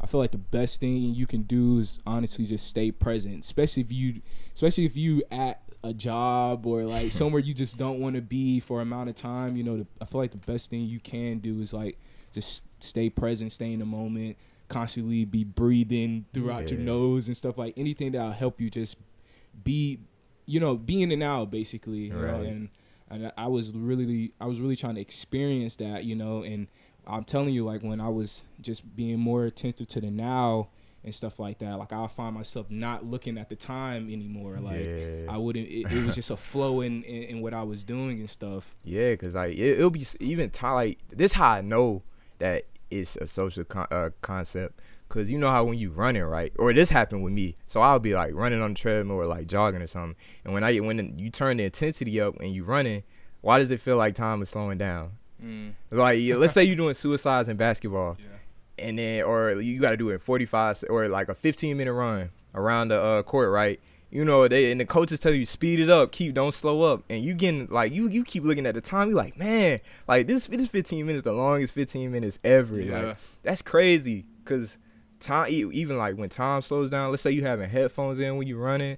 I feel like the best thing you can do is honestly just stay present, especially if you at a job or like somewhere you just don't want to be for an amount of time. I feel like the best thing you can do is like just stay present, stay in the moment, constantly be breathing throughout your nose and stuff, like anything that'll help you just be in the now, basically. And I was really trying to experience that, and I'm telling you, like when I was just being more attentive to the now and stuff like that, like I'll find myself not looking at the time anymore. Like I wouldn't, it was just a flow in what I was doing and stuff. Yeah, because like it'll be even time, like this how I know that it's a social concept. Because you know how when you running, right, or this happened with me, so I'll be like running on the treadmill or like jogging or something, and when you turn the intensity up and you running, why does it feel like time is slowing down? Like let's say you're doing suicides in basketball, and then or you got to do it in 45 or like a 15-minute run around the court, right? And the coaches tell you speed it up, don't slow up, and you getting like you keep looking at the time, you like, man, like this 15 minutes the longest 15 minutes ever. Like that's crazy. Because time, even like when time slows down, let's say you having headphones in when you running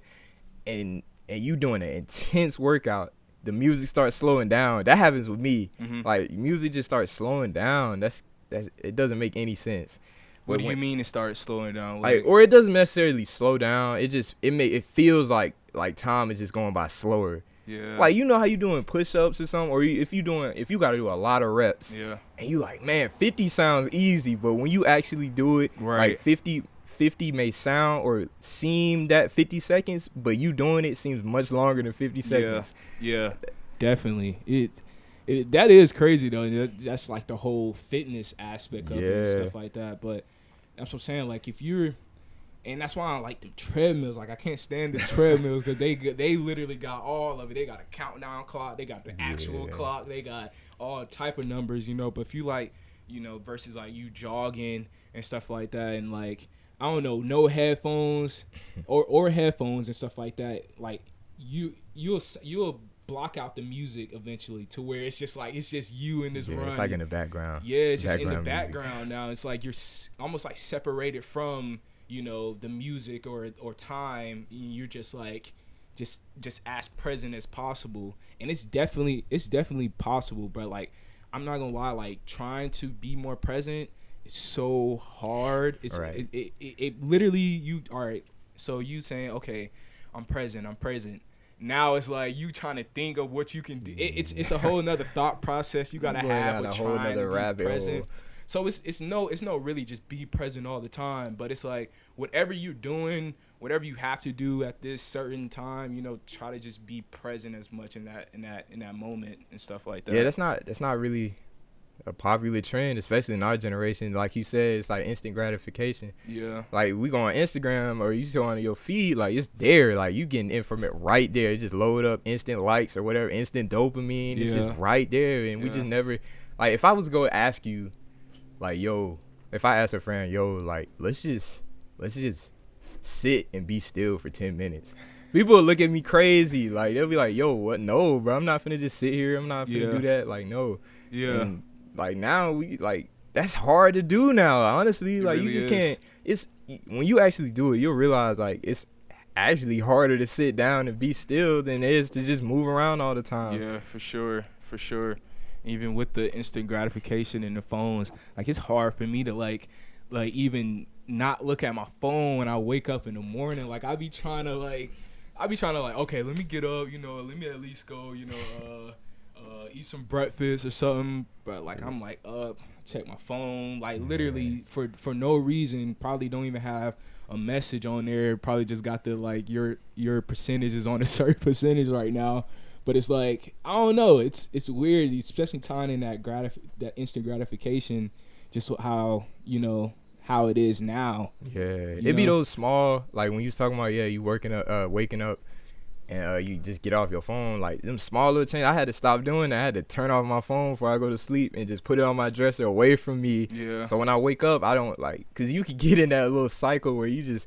and you doing an intense workout, the music starts slowing down. That happens with me. Like music just starts slowing down. That's it doesn't make any sense. What do you mean it starts slowing down? Like, or it doesn't necessarily slow down. It feels like time is just going by slower. Yeah. Like how you doing push-ups or something, or if you got to do a lot of reps. Yeah. And you like, man, 50 sounds easy, but when you actually do it, like 50 may sound or seem that 50 seconds, but you doing it seems much longer than 50 seconds. Yeah. Definitely. That is crazy though. That's like the whole fitness aspect of it and stuff like that. But that's what I'm saying. Like and that's why I like the treadmills. Like I can't stand the treadmills because they literally got all of it. They got a countdown clock. They got the actual clock. They got all type of numbers, But if you like, versus like you jogging and stuff like that, and like I don't know, no headphones or headphones and stuff like that. Like you'll block out the music eventually to where it's just you in this run. It's like in the background. Yeah, it's just in the background now. It's like you're almost like separated from the music or time. You're just like just as present as possible, and it's definitely possible. But like I'm not gonna lie, like trying to be more present, it's so hard. It's it literally you all right. So you saying okay, I'm present. Now it's like you trying to think of what you can do. It's a whole nother thought process you gotta have with trying to be present. So it's no really just be present all the time, but it's like whatever you're doing, whatever you have to do at this certain time, try to just be present as much in that moment and stuff like that. Yeah, that's not really a popular trend, especially in our generation. Like you said, it's like instant gratification. Yeah. Like we go on Instagram or you go on your feed, like it's there. Like you getting information right there. It just load up instant likes or whatever, instant dopamine. It's just right there, and we just never. Like if I was go ask you, like if I ask a friend, like let's just sit and be still for 10 minutes. People will look at me crazy. Like they'll be like, what? No, bro, I'm not finna just sit here. I'm not finna do that. Like no. Yeah. And, like now we like that's hard to do now, honestly. Like really you just can't. It's when you actually do it, you'll realize like it's actually harder to sit down and be still than it is to just move around all the time. Yeah, for sure. Even with the instant gratification in the phones, like it's hard for me to like even not look at my phone when I wake up in the morning. Like I be trying to like okay, let me get up, let me at least go, eat some breakfast or something. But like I'm like up, check my phone, like literally for no reason. Probably don't even have a message on there. Probably just got the like your percentage is on a certain percentage right now. But it's like I don't know. It's weird, especially tying in that instant gratification, just how how it is now. Yeah, it be those small, like when you was talking about you waking up and you just get off your phone, like them small little changes. I had to stop doing that. I had to turn off my phone before I go to sleep and just put it on my dresser away from me. Yeah. So when I wake up, I don't because you could get in that little cycle where you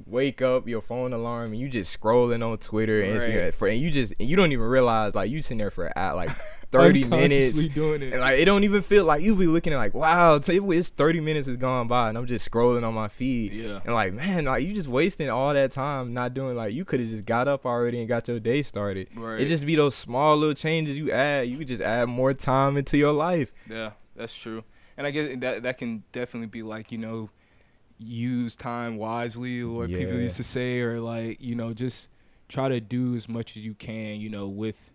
wake up, your phone alarm, and you just scrolling on Twitter and Instagram, and you don't even realize like you sitting there for like 30 minutes. Doing it. And like it don't even feel like you be looking at like, wow, it's 30 minutes has gone by and I'm just scrolling on my feed. Yeah. And like, man, like you just wasting all that time not doing, like you could have just got up already and got your day started. Right. It just be those small little changes you add. You could just add more time into your life. Yeah, that's true. And I guess that can definitely be like, you know, use time wisely, or people used to say, or like, you know, just try to do as much as you can, you know, with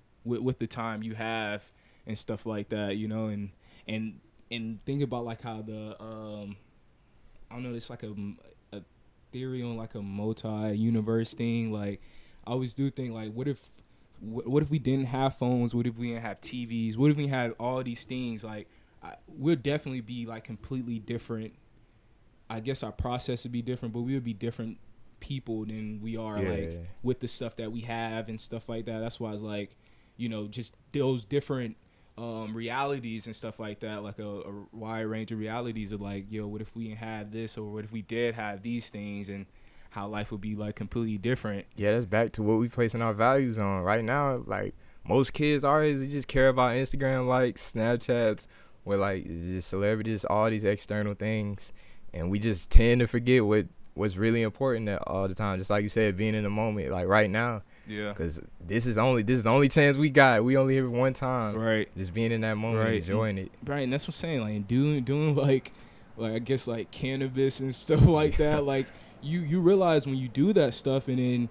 the time you have and stuff like that, you know, and think about like how the I don't know, it's like a theory on like a multi-universe thing. Like I always do think like, what if we didn't have phones? What if we didn't have TVs? What if we had all these things? Like we'll definitely be like completely different. I guess our process would be different, but we would be different people than we are like with the stuff that we have and stuff like that. That's why it's like, you know, just those different realities and stuff like that, like a wide range of realities of like, yo, what if we didn't have this, or what if we did have these things, and how life would be like completely different. Yeah, that's back to what we placing our values on right now. Like most kids our age, they just care about Instagram likes, Snapchats, where like just celebrities, all these external things. And we just tend to forget what's really important all the time. Just like you said, being in the moment, like right now. Yeah. Because this is the only chance we got. We only have one time. Right. Just being in that moment, enjoying it. Right, and that's what I'm saying. Like doing like I guess like cannabis and stuff like that. Like you realize when you do that stuff, and then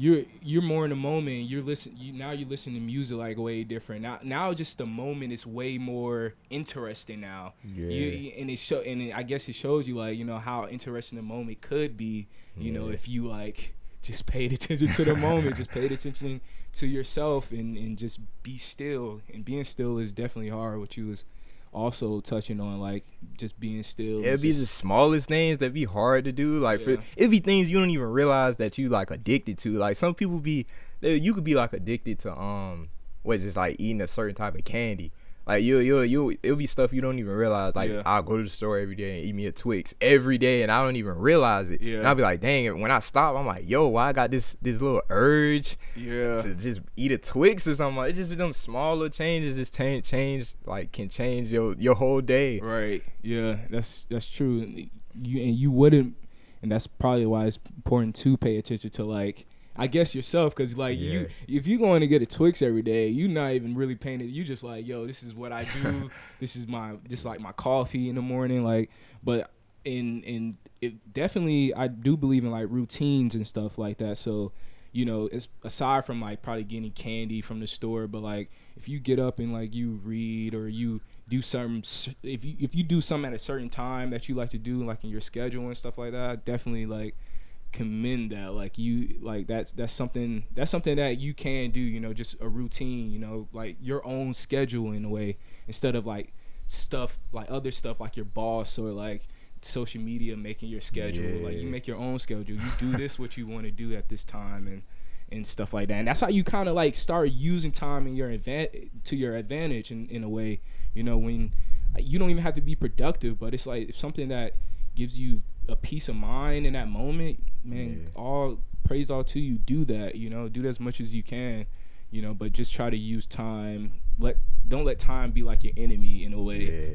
you're more in the moment. You listen to music like way different. Now just the moment is way more interesting now. Yeah. And I guess it shows you like, you know, how interesting the moment could be. You know, if you like just paid attention to the moment, just paid attention to yourself, and just be still. And being still is definitely hard. What you was also touching on, like just being still. It'd be the smallest things that be hard to do. Like it'd be things you don't even realize that you like addicted to. Like some people you could be like addicted to just like eating a certain type of candy. Like it'll be stuff you don't even realize. Like I'll go to the store every day and eat me a Twix every day, and I don't even realize it. And I'll be like, dang it. When I stop, I'm like, yo, why I got this little urge to just eat a Twix or something. Like, it's just them small little changes just can change your whole day. Right. Yeah, that's true. You wouldn't, and that's probably why it's important to pay attention to like, I guess yourself, because like if you're going to get a Twix every day, you're not even really paying it. You just like, yo, this is what I do. This is like my coffee in the morning. Like, but in it definitely, I do believe in like routines and stuff like that. So, you know, it's aside from like probably getting candy from the store, but like if you get up and like you read, or you do something, if you do something at a certain time that you like to do, like in your schedule and stuff like that, definitely like commend that. Like you, like that's something that you can do, you know, just a routine, you know, like your own schedule in a way, instead of like stuff like other stuff like your boss or like social media making your schedule. Like you make your own schedule. You do this what you want to do at this time, and stuff like that. And that's how you kind of like start using time in to your advantage in a way, you know, when you don't even have to be productive, but it's like, if something that gives you a peace of mind in that moment, man, all praise all to you. Do that, you know, do that as much as you can, you know, but just try to use time. Don't let time be like your enemy in a way.